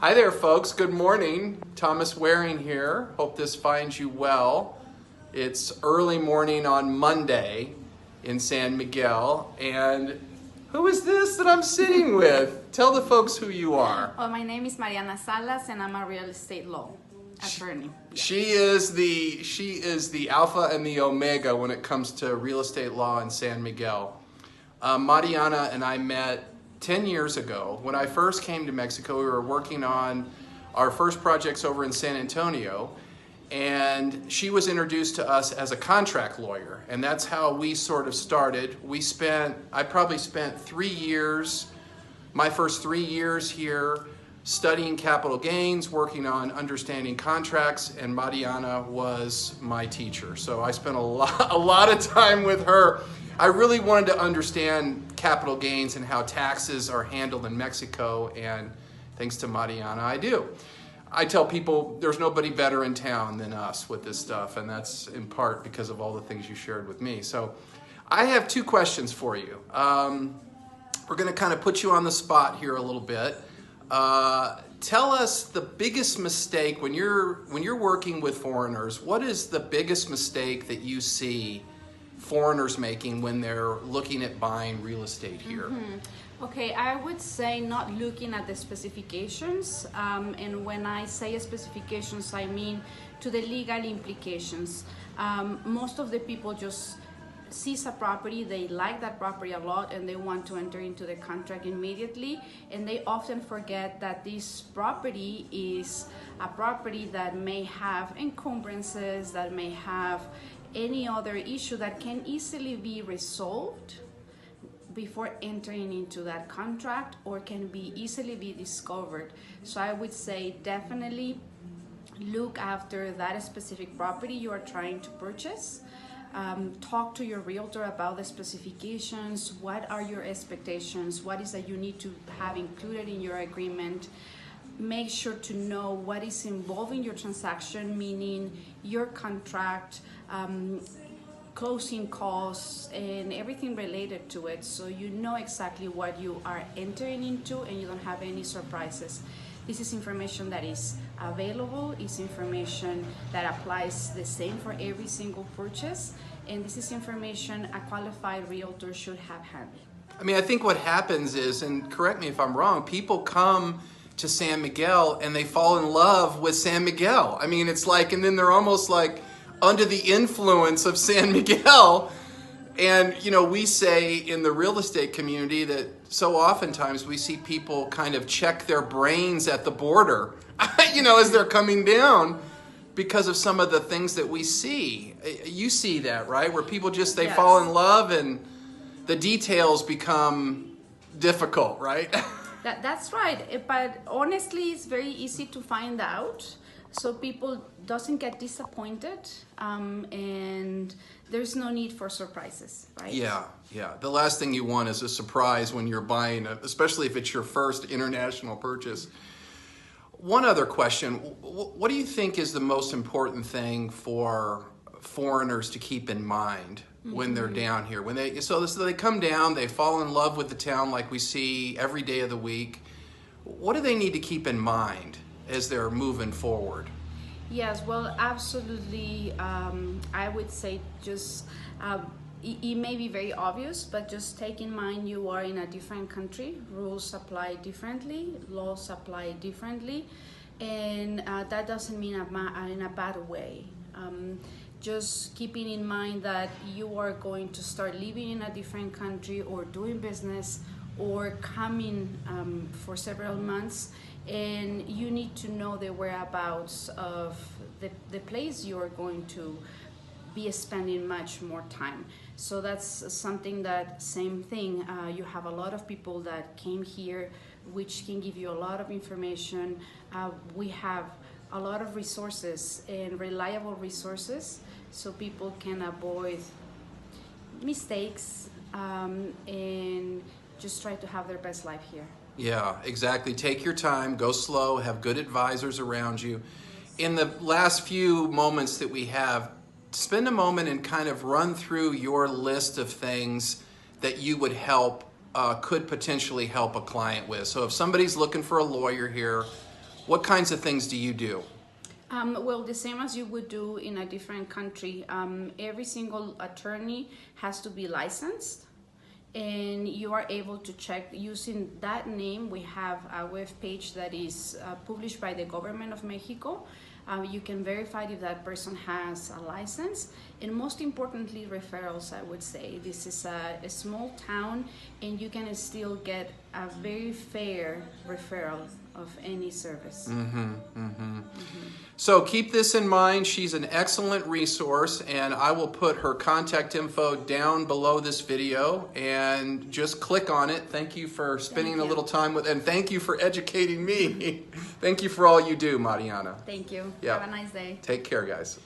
Hi there, folks. Good morning. Thomas Waring here. Hope this finds you well. It's early morning on Monday in San Miguel. And who is this that I'm sitting with? Tell the folks who you are. Well, my name is Mariana Salas, and I'm a real estate law attorney. She is the alpha and the omega when it comes to real estate law in San Miguel. Mariana and I met 10 years ago. When I first came to Mexico, we were working on our first projects over in San Antonio, and she was introduced to us as a contract lawyer, and that's how we sort of started. I probably spent 3 years, my first 3 years here, studying capital gains, working on understanding contracts, and Mariana was my teacher. So I spent a lot of time with her. I really wanted to understand capital gains and how taxes are handled in Mexico, and thanks to Mariana, I do. I tell people there's nobody better in town than us with this stuff, and that's in part because of all the things you shared with me. So I have 2 questions for you. We're going to kind of put you on the spot here a little bit. Tell us the biggest mistake when you're working with foreigners. What is the biggest mistake that you see foreigners making when they're looking at buying real estate here? Okay, I would say not looking at the specifications, and when I say specifications, I mean to the legal implications. Most of the people just sees a property, they like that property a lot, and they want to enter into the contract immediately, and they often forget that this property is a property that may have encumbrances, that may have any other issue that can easily be resolved before entering into that contract, or can be easily be discovered. So I would say definitely look after that specific property you are trying to purchase. Talk to your realtor about the specifications. What are your expectations? What is that you need to have included in your agreement? Make sure to know what is involved in your transaction, meaning your contract, closing costs, and everything related to it, so you know exactly what you are entering into and you don't have any surprises. This is information that is available, it's information that applies the same for every single purchase, and this is information a qualified realtor should have handy. I mean, I think what happens is, and correct me if I'm wrong, people come to San Miguel and they fall in love with San Miguel. I mean, it's like, and then they're almost like under the influence of San Miguel. And, you know, we say in the real estate community that so oftentimes we see people kind of check their brains at the border, you know, as they're coming down because of some of the things that we see. You see that, right? Where people just, they Yes. fall in love and the details become difficult, right? That's right, but honestly, it's very easy to find out, so people doesn't get disappointed, and there's no need for surprises, right? Yeah. The last thing you want is a surprise when you're buying, especially if it's your first international purchase. One other question, what do you think is the most important thing for foreigners to keep in mind when they're down here? So they come down, they fall in love with the town like we see every day of the week. What do they need to keep in mind as they're moving forward? Yes, well, absolutely. I would say just, it may be very obvious, but just take in mind you are in a different country. Rules apply differently, laws apply differently, and that doesn't mean in a bad way. Just keeping in mind that you are going to start living in a different country or doing business or coming for several months, and you need to know the whereabouts of the place you are going to be spending much more time. So that's something that, same thing, you have a lot of people that came here which can give you a lot of information. We have a lot of resources and reliable resources so people can avoid mistakes and just try to have their best life here. Yeah, exactly. Take your time, go slow, have good advisors around you. In the last few moments that we have, spend a moment and kind of run through your list of things that you would help, could potentially help a client with. So if somebody's looking for a lawyer here, What kinds of things do you do? Well, the same as you would do in a different country. Every single attorney has to be licensed, and you are able to check using that name. We have a web page that is published by the government of Mexico. You can verify if that person has a license, and most importantly, referrals. I would say this is a small town, and you can still get a very fair referral of any service. So keep this in mind. She's an excellent resource, and I will put her contact info down below this video, and just click on it. Thank you for spending a little time with, and thank you for educating me. Thank you for all you do, Mariana. Thank you. Yeah. Have a nice day. Take care, guys.